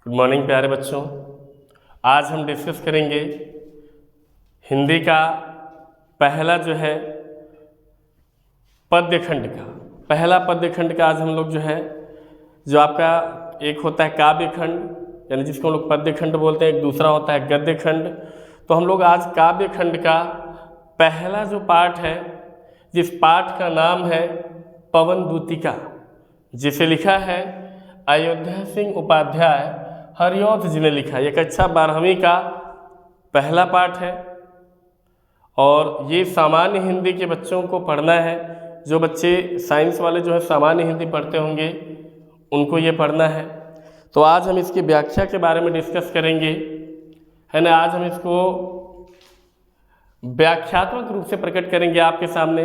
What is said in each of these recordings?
Good morning प्यारे बच्चों। आज हम डिस्कस करेंगे हिंदी का पहला पद्य खंड का। पहला पद्य खंड का आज हम लोग जो आपका एक होता है काव्य खंड, यानी जिसको हम लोग पद्य खंड बोलते हैं, एक दूसरा होता है गद्य खंड। तो हम लोग आज काव्य खंड का पहला जो पाठ है, जिस पाठ का नाम है पवन दूतिका, जिसे लिखा है अयोध्या सिंह उपाध्याय हरिऔध जी ने लिखा। ये कक्षा 12वीं का पहला पाठ है और ये सामान्य हिंदी के बच्चों को पढ़ना है। जो बच्चे साइंस वाले सामान्य हिंदी पढ़ते होंगे उनको ये पढ़ना है। तो आज हम इसकी व्याख्या के बारे में डिस्कस करेंगे, है ना। आज हम इसको व्याख्यात्मक रूप से प्रकट करेंगे आपके सामने।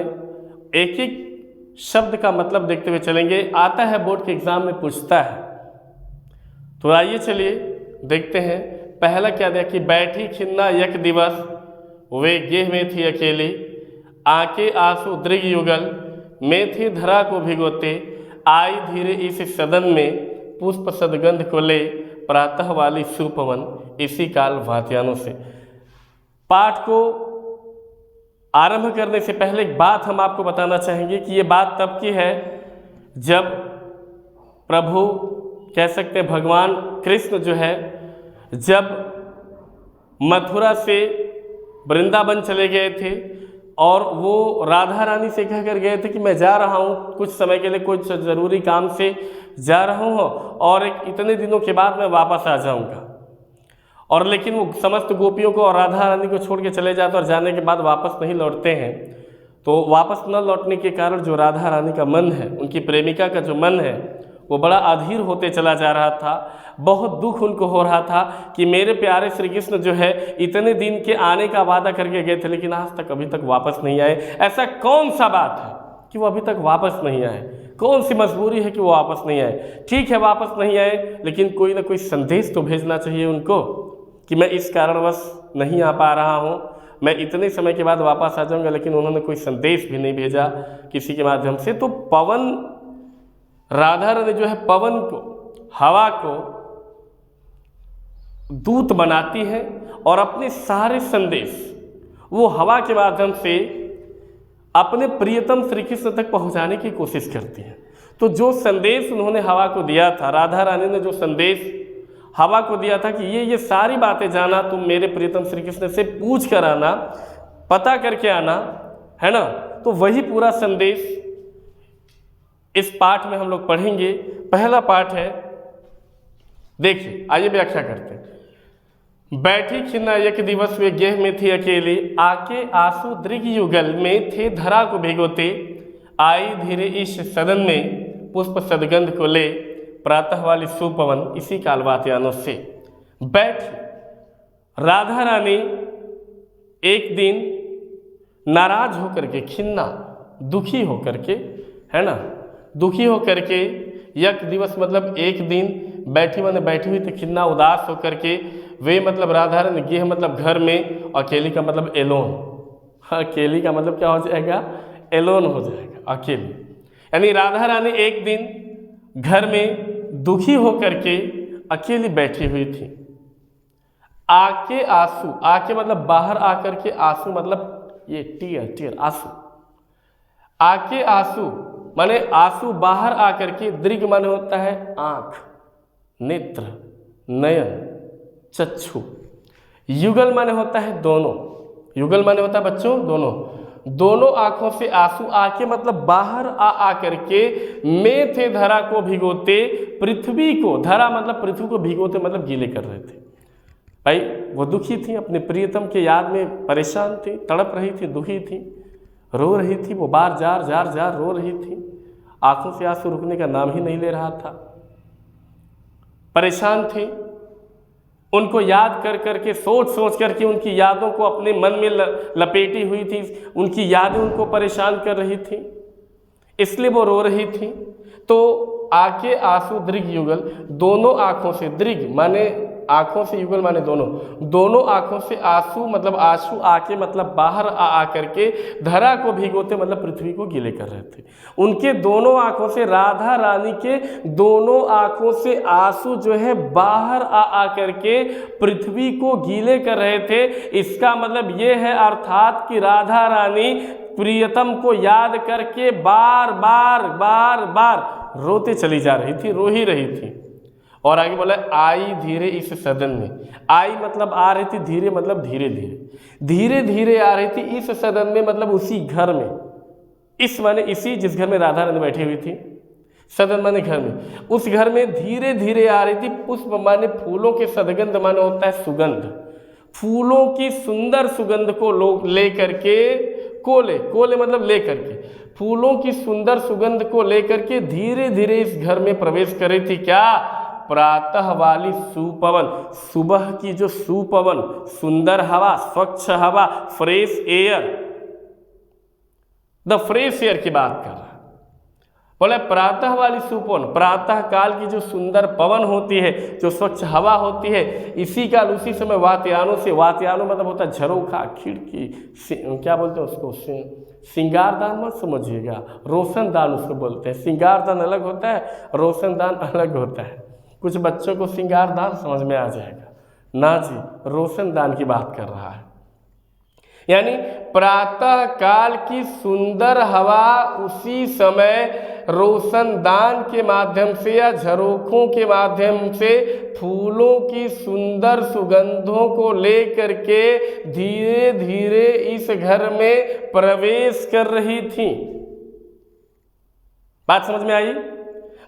एक एक शब्द का मतलब देखते हुए चलेंगे। आता है बोर्ड के एग्जाम में, पूछता है। तो आइए चलिए देखते हैं। पहला क्या दिया कि बैठी खिन्ना एक दिवस, वे गेह में थी अकेली, आके आंसू दृग युगल में थी धरा को भिगोते, आई धीरे इस सदन में पुष्प सदगंध को ले, प्रातः वाली सुपवन इसी काल भातियानों से। पाठ को आरंभ करने से पहले एक बात हम आपको बताना चाहेंगे कि ये बात तब की है जब प्रभु, कह सकते हैं भगवान कृष्ण जब मथुरा से वृंदावन चले गए थे और वो राधा रानी से कह कर गए थे कि मैं जा रहा हूँ कुछ समय के लिए, कुछ ज़रूरी काम से जा रहा हूँ और इतने दिनों के बाद मैं वापस आ जाऊँगा। और लेकिन वो समस्त गोपियों को और राधा रानी को छोड़ के चले जाते और जाने के बाद वापस नहीं लौटते हैं। तो वापस न लौटने के कारण जो राधा रानी का मन है, उनकी प्रेमिका का जो मन है, वो बड़ा अधीर होते चला जा रहा था। बहुत दुख उनको हो रहा था कि मेरे प्यारे श्री कृष्ण इतने दिन के आने का वादा करके गए थे, लेकिन आज तक अभी तक वापस नहीं आए। ऐसा कौन सा बात है कि वो अभी तक वापस नहीं आए? कौन सी मजबूरी है कि वो वापस नहीं आए? ठीक है, वापस नहीं आए, लेकिन कोई ना कोई संदेश तो भेजना चाहिए उनको कि मैं इस कारणवश नहीं आ पा रहा हूँ, मैं इतने समय के बाद वापस आ जाऊँगा। लेकिन उन्होंने कोई संदेश भी नहीं भेजा किसी के माध्यम से। तो पवन, राधा रानी पवन को, हवा को दूत बनाती है और अपने सारे संदेश वो हवा के माध्यम से अपने प्रियतम श्री कृष्ण तक पहुंचाने की कोशिश करती है। तो जो संदेश उन्होंने हवा को दिया था, राधा रानी ने जो संदेश हवा को दिया था कि ये सारी बातें जाना, तुम मेरे प्रियतम श्री कृष्ण से पूछ कर आना, पता करके आना, है ना। तो वही पूरा संदेश इस पाठ में हम लोग पढ़ेंगे। पहला पाठ है, देखिए आइए व्याख्या करते हैं। बैठी खिन्ना एक दिवस, वे गेह में थी अकेली, आके आंसू दृग युगल में थे धरा को भिगोते, आई धीरे इस सदन में पुष्प सदगंध को ले, प्रातः वाली सुपवन इसी काल वातियानों से। बैठी राधा रानी एक दिन नाराज होकर के, खिन्ना दुखी होकर के, है ना, दुखी होकर के, एक दिवस मतलब एक दिन, बैठी माने बैठी हुई थी, खिन्ना उदास होकर के, वे मतलब राधा रानी, गेह मतलब घर में, अकेली का मतलब एलोन। अकेली का मतलब क्या हो जाएगा? एलोन हो जाएगा, अकेली। यानी राधा रानी एक दिन घर में दुखी होकर के अकेली बैठी हुई थी। आके आंसू, आके मतलब बाहर आकर के, आंसू मतलब ये टीयर आंसू। आके आंसू माने आंसू बाहर आकर के, दृग माने होता है आंख, नेत्र, नयन, चक्षु। युगल माने होता है दोनों। युगल माने होता है बच्चों दोनों आंखों से आंसू। आके मतलब बाहर आ करके, में थे धरा को भिगोते, पृथ्वी को, धरा मतलब पृथ्वी को भिगोते मतलब गीले कर रहे थे। भाई वो दुखी थी, अपने प्रियतम के याद में परेशान थी, तड़प रही थी, दुखी थी, रो रही थी। वो बार जार रो रही थी, आंखों से आंसू रुकने का नाम ही नहीं ले रहा था, परेशान थी। उनको याद कर करके, सोच करके, उनकी यादों को अपने मन में लपेटी हुई थी, उनकी यादें उनको परेशान कर रही थी, इसलिए वो रो रही थी। तो आके आंसू दृग युगल, दोनों आंखों से, दृग माने आंखों से, युगल माने दोनों, दोनों आंखों से आंसू मतलब आंसू आके मतलब बाहर आ करके धरा को भिगोते मतलब पृथ्वी को गीले कर रहे थे। उनके दोनों आंखों से, राधा रानी के दोनों आंखों से आंसू जो है बाहर आ करके पृथ्वी को गीले कर रहे थे। इसका मतलब ये है अर्थात कि राधा रानी प्रियतम को याद करके बार बार रोते चली जा रही थी, रो ही रही थी। और आगे बोला आई धीरे इस सदन में, आई मतलब आ रही थी, धीरे मतलब धीरे धीरे आ रही थी इस सदन में मतलब उसी घर में, इस माने इसी जिस घर में राधा रानी बैठी हुई थी, सदन माने घर में, उस घर में धीरे धीरे आ रही थी। पुष्प माने फूलों के सदगंध माने होता है सुगंध, फूलों की सुंदर सुगंध को लोग ले करके, कोले मतलब ले करके, फूलों की सुंदर सुगंध को लेकर के धीरे धीरे इस घर में प्रवेश कर रही थी। क्या? प्रातः वाली सुपवन, सुबह की जो सुपवन, सुंदर हवा, स्वच्छ हवा, fresh air, the fresh air की बात कर रहा है। बोले प्रातः वाली सुपवन, प्रातः काल की जो सुंदर पवन होती है, जो स्वच्छ हवा होती है, इसी काल उसी समय वात्यानों से, वात्यानों मतलब होता है झरोखा, खिड़की, क्या बोलते हैं उसको, सिंगारदान मत समझिएगा, रोशनदान उसको बोलते हैं। सिंगारदान अलग होता है, रोशनदान अलग होता है। कुछ बच्चों को सिंगारदान समझ में आ जाएगा, ना जी, रोशनदान की बात कर रहा है। यानी प्रातः काल की सुंदर हवा उसी समय रोशनदान के माध्यम से या झरोखों के माध्यम से फूलों की सुंदर सुगंधों को लेकर के धीरे धीरे इस घर में प्रवेश कर रही थी। बात समझ में आई?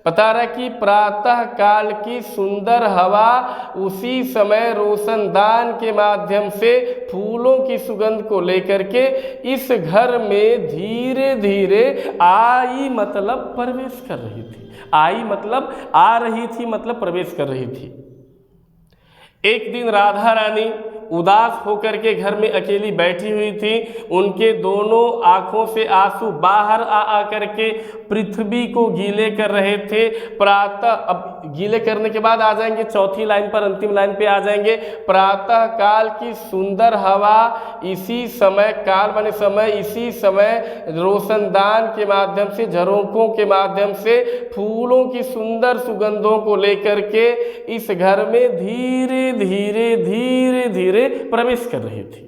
बता रहा कि प्रातः काल की सुंदर हवा उसी समय रोशनदान के माध्यम से फूलों की सुगंध को लेकर के इस घर में धीरे धीरे आई मतलब प्रवेश कर रही थी। आई मतलब आ रही थी, मतलब प्रवेश कर रही थी। एक दिन राधा रानी उदास होकर के घर में अकेली बैठी हुई थी। उनके दोनों आंखों से आंसू बाहर आ करके पृथ्वी को गीले कर रहे थे। प्रातः, अब गीले करने के बाद आ जाएंगे चौथी लाइन पर, अंतिम लाइन पे आ जाएंगे। प्रातः काल की सुंदर हवा इसी समय, काल माने समय, इसी समय रोशनदान के माध्यम से, झरोखों के माध्यम से फूलों की सुंदर सुगंधों को लेकर के इस घर में धीरे धीरे प्रवेश कर रही थी।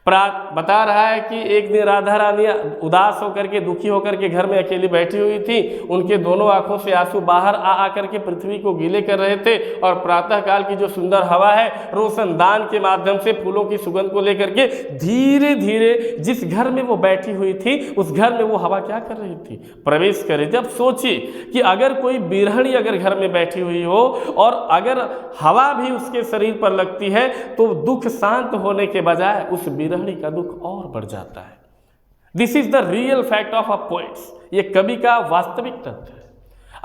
बता रहा है कि एक दिन राधा रानी उदास होकर के, दुखी होकर के घर में अकेली बैठी हुई थी। उनके दोनों आंखों से आंसू बाहर आ करके पृथ्वी को गीले कर रहे थे। और प्रातः काल की जो सुंदर हवा है रोशनदान के माध्यम से फूलों की सुगंध को लेकर के धीरे धीरे जिस घर में वो बैठी हुई थी उस घर में वो हवा क्या कर रही थी? प्रवेश कर रही थी। अब सोचिए कि अगर कोई बिरहणी अगर घर में बैठी हुई हो और अगर हवा भी उसके शरीर पर लगती है तो दुख शांत होने के बजाय उस बिरहणी का दुख और बढ़ जाता है। This is the real fact of a poets. ये कवि का वास्तविक तथ्य है।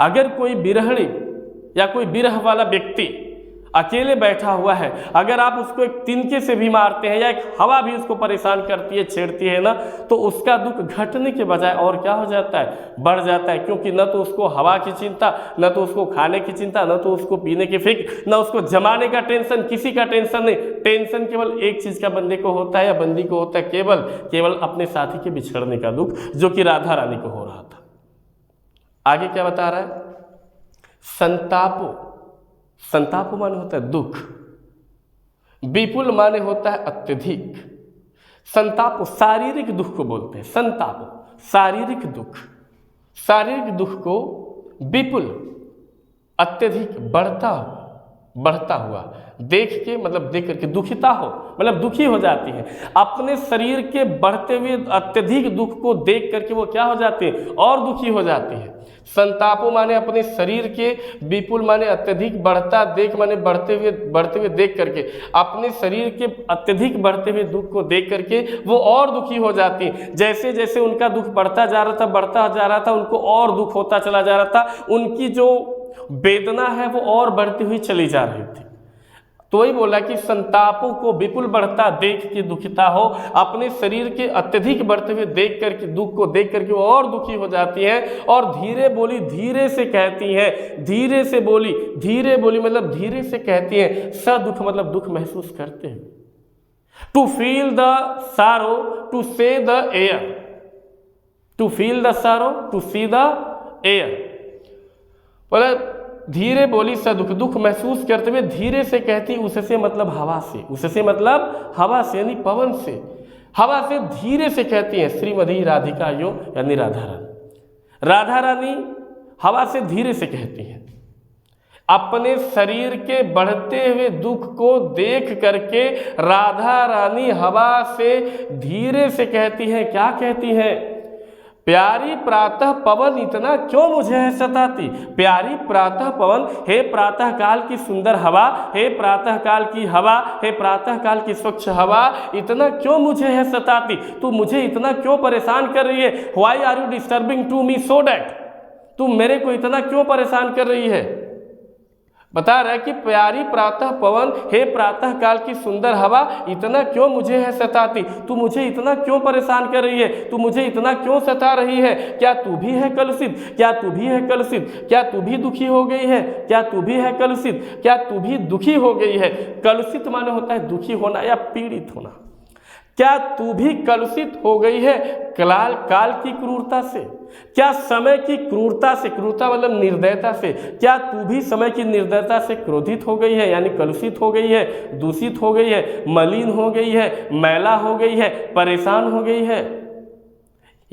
अगर कोई बिरहणी या कोई बिरह वाला व्यक्ति अकेले बैठा हुआ है, अगर आप उसको एक तिनके से भी मारते हैं या एक हवा भी उसको परेशान करती है, छेड़ती है ना, तो उसका दुख घटने के बजाय और क्या हो जाता है? बढ़ जाता है। क्योंकि न तो उसको हवा की चिंता, न तो उसको खाने की चिंता, न तो उसको पीने की फिक्र, न उसको जमाने का टेंशन, किसी का टेंशन नहीं। टेंशन केवल एक चीज का बंदे को होता है या बंदी को होता है, केवल अपने साथी के बिछड़ने का दुख, जो कि राधा रानी को हो रहा था। आगे क्या बता रहा है? संतापो, संताप माने होता है दुख, विपुल माने होता है अत्यधिक। संताप शारीरिक दुख को बोलते हैं। संताप शारीरिक दुख, शारीरिक दुख को विपुल अत्यधिक बढ़ता हुआ देख के, मतलब देख करके दुखिता हो, मतलब दुखी हो जाती है। अपने शरीर के बढ़ते हुए अत्यधिक दुख को देख करके वो क्या हो जाती है? और दुखी हो जाती है। संतापो माने अपने शरीर के, विपुल माने अत्यधिक, बढ़ता, देख माने बढ़ते हुए देख करके, अपने शरीर के अत्यधिक बढ़ते हुए दुख को देख करके वो और दुखी हो जाती है। जैसे जैसे उनका दुख बढ़ता जा रहा था, उनको और दुख होता चला जा रहा था। उनकी जो वेदना है वो और बढ़ती हुई चली जा रही थी। तो वही बोला कि संतापों को विपुल बढ़ता देख के दुखिता हो, अपने शरीर के अत्यधिक बढ़ते हुए देख करके, दुख को देख करके वो और दुखी हो जाती हैं और धीरे बोली धीरे से कहती हैं, धीरे से बोली धीरे बोली मतलब धीरे से कहती हैं, सदुख मतलब दुख महसूस करते हैं। To feel the sorrow to say the air, to feel the sorrow to see the air, मतलब धीरे बोली सदुख, दुख महसूस करते हुए धीरे से कहती, उससे मतलब हवा से, उससे मतलब हवा से यानी पवन से, हवा से धीरे से कहती हैं श्रीमती राधिका यो यानी राधा रानी। राधा रानी हवा से धीरे से कहती हैं, अपने शरीर के बढ़ते हुए दुख को देख करके राधा रानी हवा से धीरे से कहती हैं, क्या कहती हैं? प्यारी प्रातः पवन इतना क्यों मुझे है सताती, प्यारी प्रातः पवन, हे प्रातः काल की सुंदर हवा, हे प्रातः काल की हवा, हे प्रातः काल की स्वच्छ हवा, इतना क्यों मुझे है सताती, तू मुझे इतना क्यों परेशान कर रही है? Why are you disturbing to me so that, तू मेरे को इतना क्यों परेशान कर रही है? बता रहा है कि प्यारी प्रातः पवन, हे प्रातः काल की सुंदर हवा, इतना क्यों मुझे है सताती, तू मुझे इतना क्यों परेशान कर रही है, तू मुझे इतना क्यों सता रही है? क्या तू भी है कलुषित, क्या तू भी है कलुषित, क्या तू भी दुखी हो गई है, क्या तू भी है कलुषित, क्या तू भी दुखी हो गई है? कलुषित माने होता है दुखी होना या पीड़ित होना। क्या तू भी कलुषित हो गई है काल की क्रूरता से, क्या समय की क्रूरता से, क्रूरता मतलब निर्दयता से, क्या तू भी समय की निर्दयता से क्रोधित हो गई है यानी कलुषित हो गई है, दूषित हो गई है, मलिन हो गई है, मैला हो गई है, परेशान हो गई है?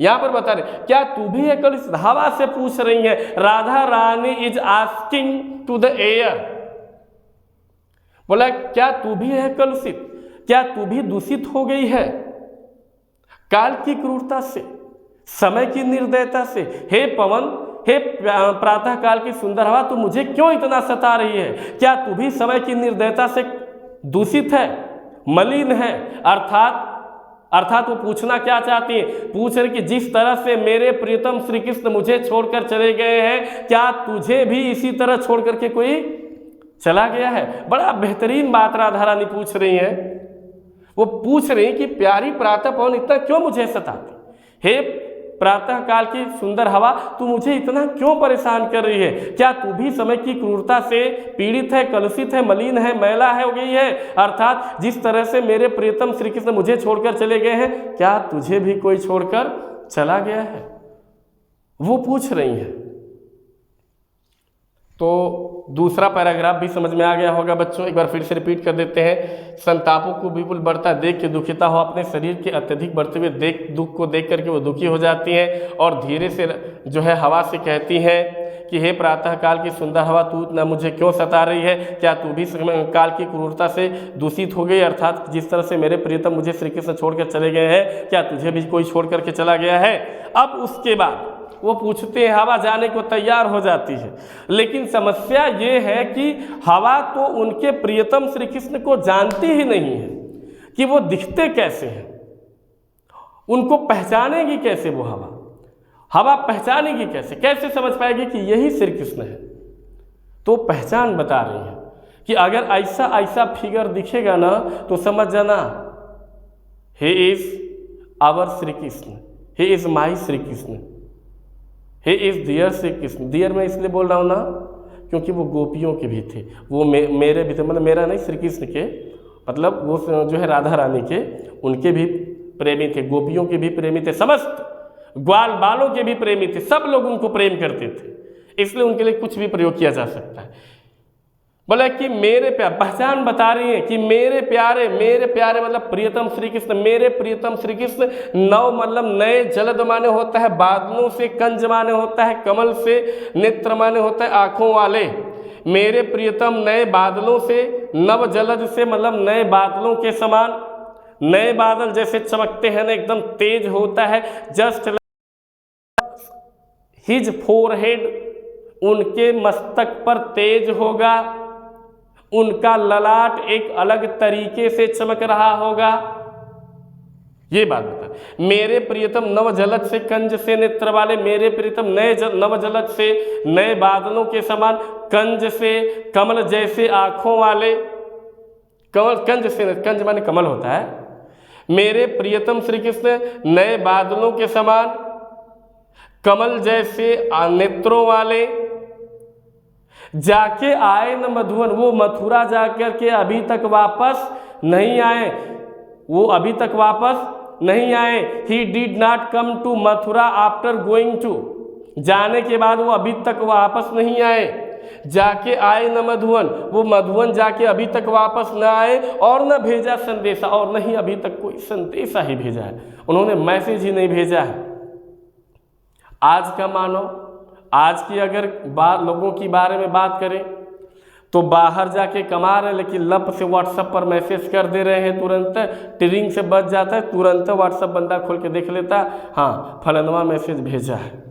यहां पर बता रहे क्या तू भी है कलुषित, हवा से पूछ रही है। Radha Rani is asking to the air, बोला क्या तू भी है कलुषित, क्या तू भी दूषित हो गई है काल की क्रूरता से, समय की निर्दयता से? हे पवन, हे प्रातः काल की सुंदर हवा, तू मुझे क्यों इतना सता रही है? क्या तू भी समय की निर्दयता से दूषित है, मलिन है? अर्थात वो पूछना क्या चाहती है? पूछ रही कि जिस तरह से मेरे प्रियतम श्री कृष्ण मुझे छोड़कर चले गए हैं, क्या तुझे भी इसी तरह छोड़ करके कोई चला गया है? बड़ा बेहतरीन बात राधा रानी पूछ रही है। वो पूछ रही कि प्यारी प्रातः पवन इतना क्यों मुझे सताती, हे प्रातः काल की सुंदर हवा, तू मुझे इतना क्यों परेशान कर रही है? क्या तू भी समय की क्रूरता से पीड़ित है, कलुषित है, मलिन है, मैला है हो गई है? अर्थात जिस तरह से मेरे प्रियतम श्री कृष्ण मुझे छोड़कर चले गए हैं, क्या तुझे भी कोई छोड़कर चला गया है? वो पूछ रही है। तो दूसरा पैराग्राफ भी समझ में आ गया होगा बच्चों, एक बार फिर से रिपीट कर देते हैं। संतापों को विपुल बढ़ता देख के दुखिता हो, अपने शरीर के अत्यधिक बढ़ते हुए दुख को देख करके वो दुखी हो जाती हैं और धीरे से जो है हवा से कहती हैं कि हे प्रातः काल की सुंदर हवा, तू इतना मुझे क्यों सता रही है? क्या तू भी काल की क्रूरता से दूषित हो गई? अर्थात जिस तरह से मेरे प्रियतम मुझे श्री कृष्ण छोड़कर चले गए हैं, क्या तुझे भी कोई छोड़ करके चला गया है? अब उसके बाद वो पूछते हैं, हवा जाने को तैयार हो जाती है, लेकिन समस्या ये है कि हवा तो उनके प्रियतम श्री कृष्ण को जानती ही नहीं है कि वो दिखते कैसे हैं, उनको पहचानेगी कैसे? वो हवा पहचानेगी कैसे, कैसे समझ पाएगी कि यही श्री कृष्ण है? तो पहचान बता रही है कि अगर ऐसा ऐसा फिगर दिखेगा ना तो समझ जाना he is our Shri Krishna, he is my Shri Krishna, he is dear Shri Krishna. Dear मैं इसलिए बोल रहा हूँ ना क्योंकि वो गोपियों के भी थे, वो मेरे भी थे, मतलब मेरा नहीं, श्री कृष्ण के, मतलब वो जो है राधा रानी के, उनके भी प्रेमी थे, गोपियों के भी प्रेमी थे, समस्त ग्वाल बालों के भी प्रेमी थे, सब लोग उनको प्रेम करते थे, इसलिए उनके लिए कुछ भी प्रयोग किया जा सकता है। बोला कि मेरे प्यार, पहचान बता रही है कि मेरे प्यारे मतलब प्रियतम श्री कृष्ण, मेरे प्रियतम श्री कृष्ण। नव मतलब नए, जलद माने होता है बादलों से, कंज माने होता है कमल से, नेत्र माने होता है आँखों वाले। मेरे प्रियतम नए बादलों से, नव जलद से मतलब नए बादलों के समान, नए बादल जैसे चमकते हैं ना, एकदम तेज होता है। जस्ट हिज फोरहेड, उनके मस्तक पर तेज होगा, उनका ललाट एक अलग तरीके से चमक रहा होगा, ये बात बता। मेरे प्रियतम नव जलद से, कंज से नेत्र वाले, मेरे प्रियतम नव जलद से, नए बादलों के समान, कंज से, कमल जैसे आँखों वाले, कमल, कंज से, कंज माने कमल होता है। मेरे प्रियतम श्री कृष्ण नए बादलों के समान, कमल जैसे नेत्रों वाले, जाके आए न मधुवन, वो मथुरा जाकर के अभी तक वापस नहीं आए, वो अभी तक वापस नहीं आए। He did not come to Mathura after going to, जाने के बाद वो अभी तक वापस नहीं आए। जाके आए न मधुवन, वो मधुवन जाके अभी तक वापस न आए, और न भेजा संदेशा, और नहीं अभी तक कोई संदेशा ही भेजा है, उन्होंने मैसेज ही नहीं भेजा है। आज का मानो, आज की अगर लोगों की बारे में बात करें तो बाहर जाके कमा रहे हैं, लेकिन लप से व्हाट्सएप पर मैसेज कर दे रहे हैं, तुरंत टिरिंग से बच जाता है, तुरंत व्हाट्सएप बंदा खोल के देख लेता है, हाँ फलनवा मैसेज भेजा है।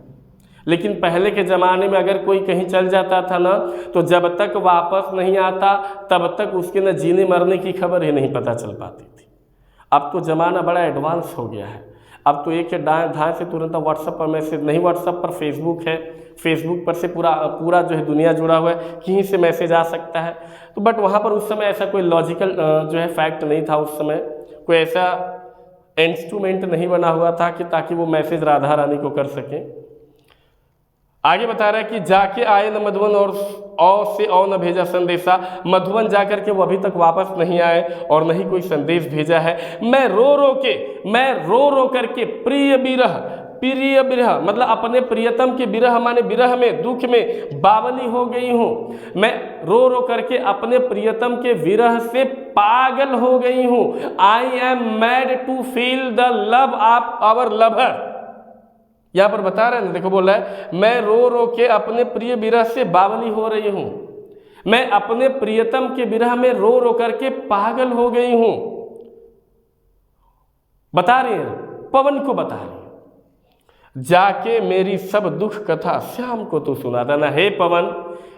लेकिन पहले के ज़माने में अगर कोई कहीं चल जाता था ना, तो जब तक वापस नहीं आता तब तक उसके न जीने मरने की खबर ही नहीं पता चल पाती थी। अब तो ज़माना बड़ा एडवांस हो गया है, अब तो एक धाए से तुरंत व्हाट्सएप पर मैसेज, नहीं व्हाट्सएप पर फेसबुक है, फेसबुक पर से पूरा जो है दुनिया जुड़ा हुआ है, कहीं से मैसेज आ सकता है। तो बट वहाँ पर उस समय ऐसा कोई लॉजिकल जो है फैक्ट नहीं था, उस समय कोई ऐसा इंस्ट्रूमेंट नहीं बना हुआ था कि ताकि वो मैसेज राधा रानी को कर सकें। आगे बता रहा है कि जाके आए न मधुवन, और न भेजा संदेशा, मधुवन जाकर के वो अभी तक वापस नहीं आए और नहीं कोई संदेश भेजा है। मैं रो रो करके प्रिय विरह मतलब अपने प्रियतम के विरह माने विरह में, दुख में बावली हो गई हूँ। मैं रो रो करके अपने प्रियतम के विरह से पागल हो गई हूँ। I am mad to feel the love of our lover. यहाँ पर बता रहे हैं, देखो बोल रहा है मैं रो रो के अपने प्रिय विरह से बावली हो रही हूँ, मैं अपने प्रियतम के विरह में रो रो करके पागल हो गई हूँ। बता रही है, पवन को बता रही है, जाके मेरी सब दुख कथा श्याम को तू सुना देना। हे पवन,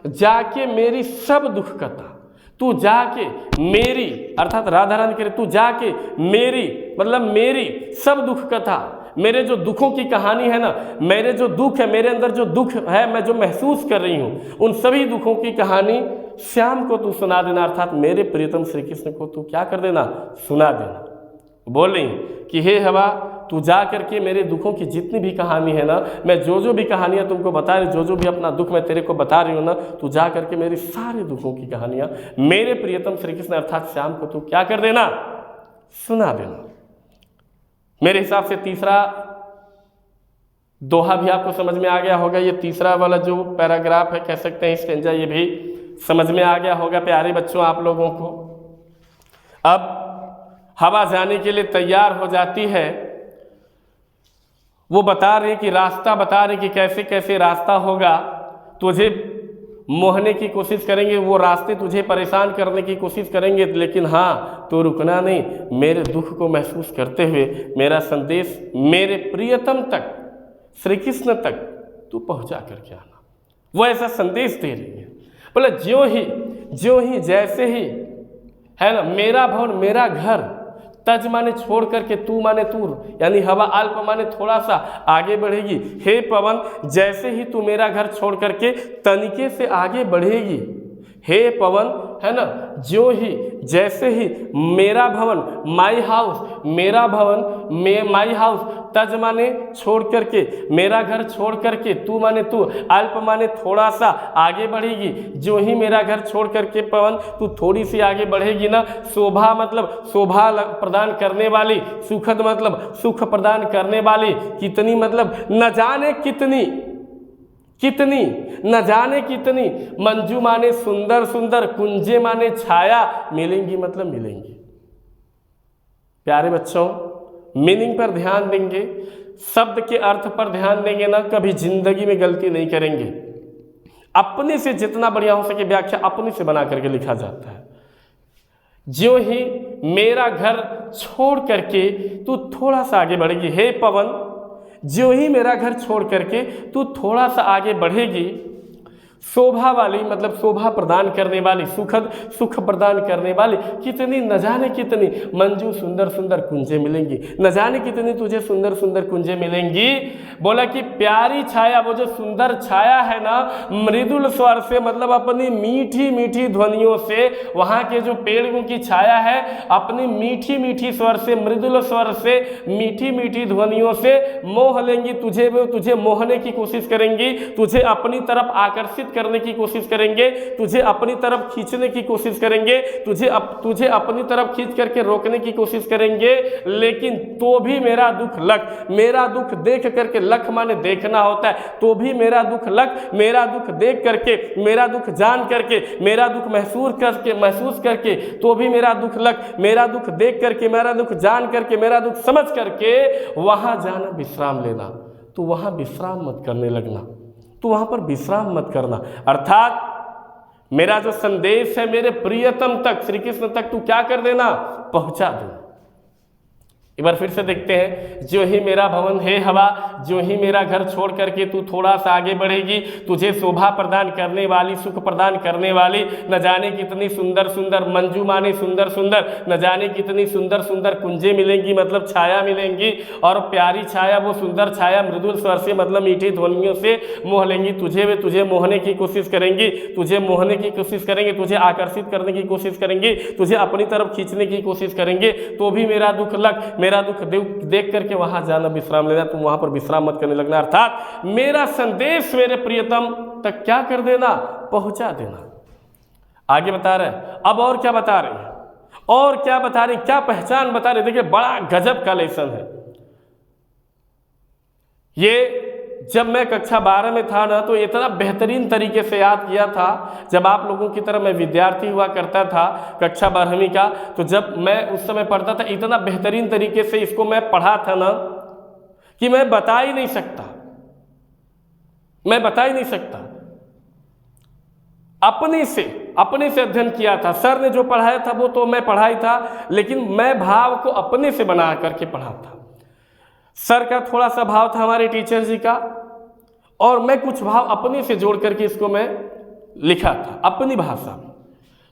जाके मेरी सब दुख कथा तू जाके मेरी, अर्थात राधा रानी करे, तू जाके मेरी मतलब मेरी सब दुख कथा, मेरे जो दुखों की कहानी है ना, मेरे जो दुख है, मेरे अंदर जो दुख है, मैं जो महसूस कर रही हूँ, उन सभी दुखों की कहानी श्याम को तू सुना देना, अर्थात मेरे प्रियतम श्री कृष्ण को तू क्या कर देना, सुना देना। बोल रही कि हे हवा, तू जा करके मेरे दुखों की जितनी भी कहानी है ना, मैं जो भी कहानियाँ तुमको बता रही, जो भी अपना दुख मैं तेरे को बता रही हूँ ना, तू जा करके मेरी सारे दुखों की कहानियाँ मेरे प्रियतम श्री कृष्ण अर्थात श्याम को तू क्या कर देना, सुना देना। मेरे हिसाब से तीसरा दोहा भी आपको समझ में आ गया होगा। ये तीसरा वाला जो पैराग्राफ है, कह सकते हैं स्टेंजा, ये भी समझ में आ गया होगा प्यारे बच्चों आप लोगों को। अब हवा जाने के लिए तैयार हो जाती है, वो बता रहे कि रास्ता बता रहे कि कैसे कैसे रास्ता होगा, तुझे मोहने की कोशिश करेंगे, वो रास्ते तुझे परेशान करने की कोशिश करेंगे, लेकिन हाँ तो रुकना नहीं, मेरे दुख को महसूस करते हुए मेरा संदेश मेरे प्रियतम तक, श्री कृष्ण तक तू पहुँचा करके आना। वो ऐसा संदेश दे रही है, बोले ज्यों ही जैसे ही है ना, मेरा भवन मेरा घर, तज माने छोड़ करके, तू माने तूर, यानी हवा, अल्प माने थोड़ा सा आगे बढ़ेगी। हे पवन, जैसे ही तू मेरा घर छोड़ करके तनिके से आगे बढ़ेगी, हे पवन, है ना, ज्यों ही जैसे ही मेरा भवन, माई हाउस, मेरा भवन माई हाउस, तज माने छोड़ करके, मेरा घर छोड़ करके, तू माने तू, अल्प माने थोड़ा सा आगे बढ़ेगी। जो ही मेरा घर छोड़ करके पवन तू थोड़ी सी आगे बढ़ेगी ना, शोभा मतलब शोभा प्रदान करने वाली, सुखद मतलब सुख प्रदान करने वाली, कितनी मतलब न जाने कितनी न जाने कितनी, मंजू माने सुंदर सुंदर, कुंजे माने छाया, मिलेंगी मतलब मिलेंगी। प्यारे बच्चों, मीनिंग पर ध्यान देंगे, शब्द के अर्थ पर ध्यान देंगे ना, कभी जिंदगी में गलती नहीं करेंगे। अपने से जितना बढ़िया हो सके व्याख्या अपने से बना करके लिखा जाता है। ज्यों ही मेरा घर छोड़ करके तू थोड़ा सा आगे बढ़ेगी, हे पवन, ज्यों ही मेरा घर छोड़ करके तू थोड़ा सा आगे बढ़ेगी, शोभा वाली मतलब शोभा प्रदान करने वाली, सुखद सुख प्रदान करने वाली, कितनी न जाने कितनी मंजू सुंदर सुंदर कुंजें मिलेंगी, न जाने कितनी तुझे सुंदर सुंदर कुंजें मिलेंगी। बोला कि प्यारी छाया, वो जो सुंदर छाया है ना, मृदुल स्वर से मतलब अपनी मीठी मीठी ध्वनियों से, वहाँ के जो पेड़ों की छाया है अपनी मीठी मीठी स्वर से, मृदुल स्वर से, मीठी मीठी ध्वनियों से मोह लेंगी तुझे, वो तुझे मोहने की कोशिश करेंगी, तुझे अपनी तरफ आकर्षित करने की कोशिश करेंगे, तुझे अपनी तरफ खींचने की कोशिश करेंगे, तुझे अपनी तरफ खींच करके रोकने की कोशिश करेंगे। लेकिन तो भी मेरा दुख लग, मेरा दुख देख करके, लख माने देखना होता है, तो भी मेरा दुख लग, मेरा दुख देख करके, मेरा दुख जान करके, मेरा दुख महसूस करके, तो भी मेरा दुख लग, मेरा दुख देख करके, मेरा दुख जान करके, मेरा दुख समझ करके वहां जाना, विश्राम लेना। तो वहां विश्राम मत करने लगना, तो वहां पर विश्राम मत करना। अर्थात मेरा जो संदेश है मेरे प्रियतम तक, श्री कृष्ण तक तू क्या कर देना, पहुंचा दो। एक बार फिर से देखते हैं, जो ही मेरा भवन है हवा, जो ही मेरा घर छोड़ करके तू थोड़ा सा आगे बढ़ेगी, तुझे शोभा प्रदान करने वाली, सुख प्रदान करने वाली, न जाने कितनी सुंदर सुंदर, मंजू माने सुंदर सुंदर, न जाने कितनी सुंदर सुंदर कुंजें मिलेंगी, मतलब छाया मिलेंगी। और प्यारी छाया, वो सुंदर छाया मृदुल स्वर से मतलब मीठी ध्वनियों से मोह लेंगी तुझे, वे तुझे मोहने की कोशिश करेंगी, तुझे मोहने की कोशिश करेंगे, तुझे आकर्षित करने की कोशिश करेंगी, तुझे अपनी तरफ खींचने की कोशिश करेंगे। तो भी मेरा दुख लग, मेरा दुख देख करके वहां जाना, विश्राम लेना, तुम वहां पर विश्राम मत करने लगना। अर्थात मेरा संदेश मेरे प्रियतम तक क्या कर देना, पहुंचा देना। आगे बता रहे, अब और क्या बता रहे हैं, और क्या बता रहे, क्या पहचान बता रहे। देखिए बड़ा गजब का लेसन है ये। जब मैं कक्षा 12 में था ना, तो इतना बेहतरीन तरीके से याद किया था। जब आप लोगों की तरह मैं विद्यार्थी हुआ करता था कक्षा 12वीं का, तो जब मैं उस समय पढ़ता था, इतना बेहतरीन तरीके से इसको मैं पढ़ा था ना कि मैं बता ही नहीं सकता, मैं बता ही नहीं सकता। अपने से अध्ययन किया था, सर ने जो पढ़ाया था वो तो मैं पढ़ा ही था, लेकिन मैं भाव को अपने से बना करके पढ़ा था। सर का थोड़ा सा भाव था हमारे टीचर जी का, और मैं कुछ भाव अपने से जोड़ करके इसको मैं लिखा था अपनी भाषा में।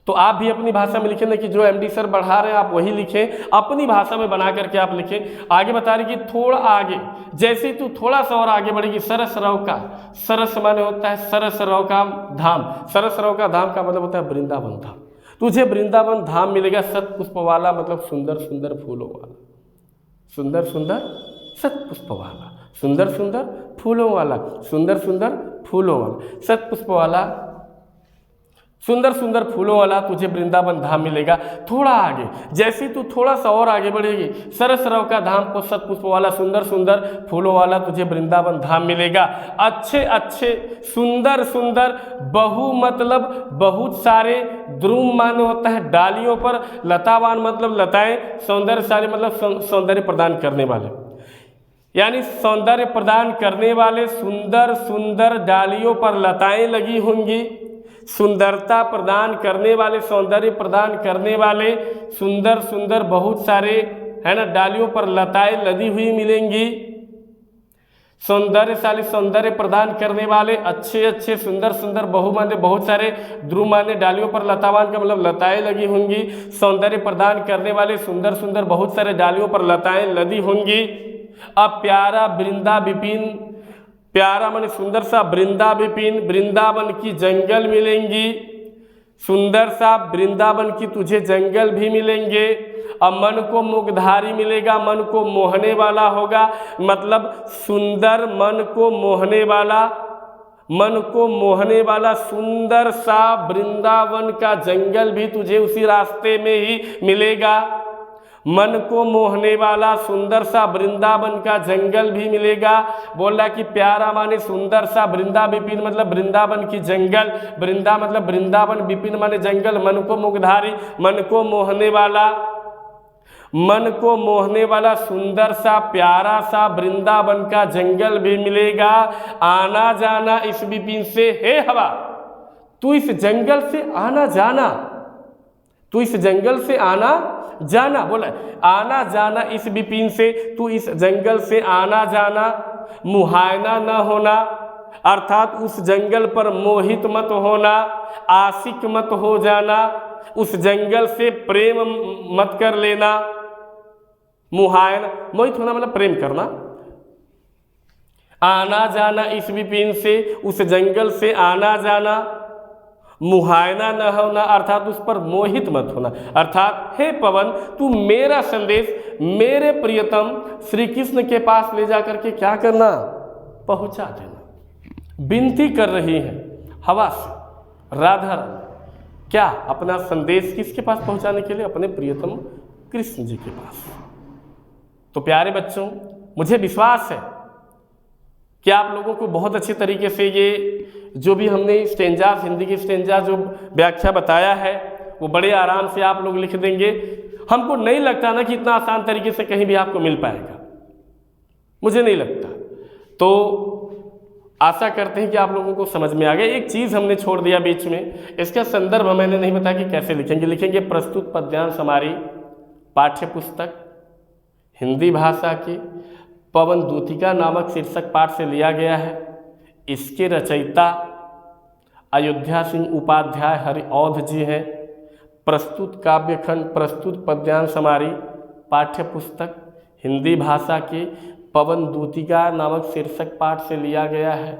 तो आप भी अपनी भाषा में लिखें ना, कि जो एमडी सर बढ़ा रहे हैं आप वही लिखें, अपनी भाषा में बना करके आप लिखें। आगे बता रहे कि थोड़ा आगे, जैसे तू थोड़ा सा और आगे बढ़ेगी, सरस रव का, सरस माने होता है सरस रव का धाम, सरस रव का धाम का मतलब होता है वृंदावन धाम। तुझे वृंदावन धाम मिलेगा, सत पुष्प वाला मतलब सुंदर सुंदर फूलों वाला, सुंदर सुंदर सत पुष्प वाला, सुंदर सुंदर फूलों वाला, सुंदर सुंदर फूलों वाला, सत पुष्प वाला, सुंदर सुंदर फूलों वाला तुझे वृंदावन धाम मिलेगा। थोड़ा आगे, जैसे तू थोड़ा सा और आगे बढ़ेगी, सरस रव का धाम को सत पुष्प वाला, सुंदर सुंदर फूलों वाला तुझे वृंदावन धाम मिलेगा। अच्छे अच्छे सुंदर सुंदर, बहु मतलब बहुत सारे, द्रुम माने होता है डालियों पर, लतावान मतलब लताएं, सौंदर्यशाली मतलब सौंदर्य प्रदान करने वाले, यानी सौंदर्य प्रदान करने वाले, सुंदर सुंदर डालियों पर लताएं लगी होंगी, सुंदरता प्रदान करने वाले, सौंदर्य प्रदान करने वाले, सुंदर सुंदर बहुत सारे है ना डालियों पर लताएं लदी हुई मिलेंगी। सौंदर्यशाली, सौंदर्य प्रदान करने वाले, अच्छे अच्छे सुंदर सुंदर, बहुमाने बहुत सारे, ध्रुवमाने डालियों पर लतावान का मतलब लताएं लगी होंगी, सौंदर्य प्रदान करने वाले, सुंदर सुंदर बहुत सारे डालियों पर लताएं लदी होंगी। अब प्यारा वृंदा विपिन, प्यारा माने सुंदर सा वृंदा विपिन, वृंदावन की जंगल मिलेंगी, सुंदर सा वृंदावन की तुझे जंगल भी मिलेंगे। अब मन को मुग्धारी मिलेगा, मन को मोहने वाला होगा, मतलब सुंदर मन को मोहने वाला, मन को मोहने वाला सुंदर सा वृंदावन का जंगल भी तुझे उसी रास्ते में ही मिलेगा। मन को मोहने वाला सुंदर सा वृंदावन का जंगल भी मिलेगा। बोल रहा कि प्यारा माने सुंदर सा, वृंदा विपिन मतलब वृंदावन की जंगल, वृंदा मतलब वृंदावन, विपिन माने जंगल, मन को मुग्धारी, मन को मोहने वाला, मन को मोहने वाला सुंदर सा प्यारा सा वृंदावन का जंगल भी मिलेगा। आना जाना इस विपिन से हे हवा, तू इस जंगल से आना जाना, तू इस जंगल से आना जाना, बोला आना जाना इस विपिन से, तू इस जंगल से आना जाना, मुहायना न होना, अर्थात उस जंगल पर मोहित मत होना, आशिक मत हो जाना, उस जंगल से प्रेम मत कर लेना। मुहायना, मोहित होना मतलब प्रेम करना। आना जाना इस विपिन से, उस जंगल से आना जाना। मुहायना न होना अर्थात उस पर मोहित मत होना। अर्थात हे पवन, तू मेरा संदेश मेरे प्रियतम श्री कृष्ण के पास ले जाकर के क्या करना, पहुंचा देना। विनती कर रही हैं हवा से राधा रानी, क्या अपना संदेश किसके पास पहुंचाने के लिए, अपने प्रियतम कृष्ण जी के पास। तो प्यारे बच्चों, मुझे विश्वास है कि आप लोगों को बहुत अच्छे तरीके से ये जो भी हमने स्टेंजास, हिंदी की स्टेंजा जो व्याख्या बताया है वो बड़े आराम से आप लोग लिख देंगे। हमको नहीं लगता ना कि इतना आसान तरीके से कहीं भी आपको मिल पाएगा, मुझे नहीं लगता। तो आशा करते हैं कि आप लोगों को समझ में आ गया। एक चीज़ हमने छोड़ दिया बीच में, इसका संदर्भ मैंने नहीं बताया कि कैसे लिखेंगे। लिखेंगे प्रस्तुत पद्यांश हमारी पाठ्य पुस्तक हिंदी भाषा की पवन दूतिका नामक शीर्षक पाठ से लिया गया है। इसके रचयिता अयोध्या सिंह उपाध्याय हरिऔध जी हैं। प्रस्तुत काव्यखंड प्रस्तुत पद्यांश हमारी पाठ्य पुस्तक हिंदी भाषा की पवन दूतिका नामक शीर्षक पाठ से लिया गया है।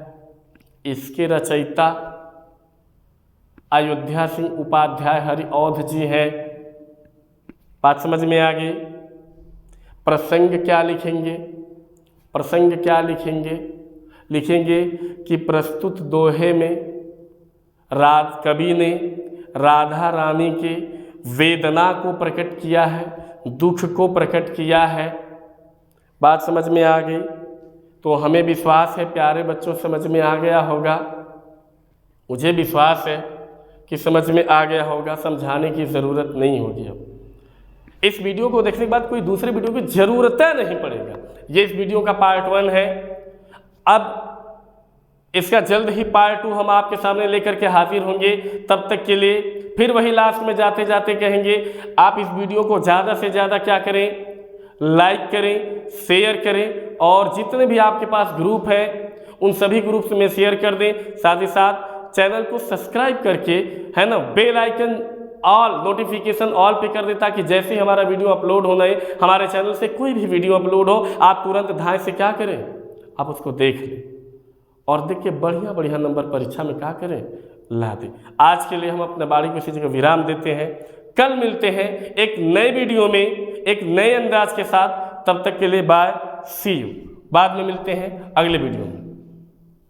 इसके रचयिता अयोध्या सिंह उपाध्याय हरिऔध जी हैं। बात समझ में आ गई। प्रसंग क्या लिखेंगे, प्रसंग क्या लिखेंगे, लिखेंगे कि प्रस्तुत दोहे में कवि ने राधा रानी के वेदना को प्रकट किया है, दुख को प्रकट किया है। बात समझ में आ गई। तो हमें विश्वास है प्यारे बच्चों समझ में आ गया होगा, मुझे विश्वास है कि समझ में आ गया होगा, समझाने की ज़रूरत नहीं होगी। अब इस वीडियो को देखने के बाद कोई दूसरे वीडियो की ज़रूरत नहीं पड़ेगा। ये इस वीडियो का पार्ट 1 है। अब इसका जल्द ही पार्ट 2 हम आपके सामने लेकर के हाजिर होंगे। तब तक के लिए फिर वही लास्ट में जाते जाते कहेंगे, आप इस वीडियो को ज़्यादा से ज़्यादा क्या करें, लाइक करें, शेयर करें, और जितने भी आपके पास ग्रुप हैं उन सभी ग्रुप्स में शेयर कर दें। साथ ही साथ चैनल को सब्सक्राइब करके, है ना, bell icon all, notification all पे कर दें, ताकि जैसे ही हमारा वीडियो अपलोड होना है, हमारे चैनल से कोई भी वीडियो अपलोड हो, आप तुरंत धाए से क्या करें, आप उसको देख लें और देख के बढ़िया बढ़िया नंबर परीक्षा में क्या करें, ला दें। आज के लिए हम अपने बाड़ी को इसी जगह विराम देते हैं। कल मिलते हैं एक नए वीडियो में एक नए अंदाज के साथ। तब तक के लिए बाय, सी यू। बाद में मिलते हैं अगले वीडियो में।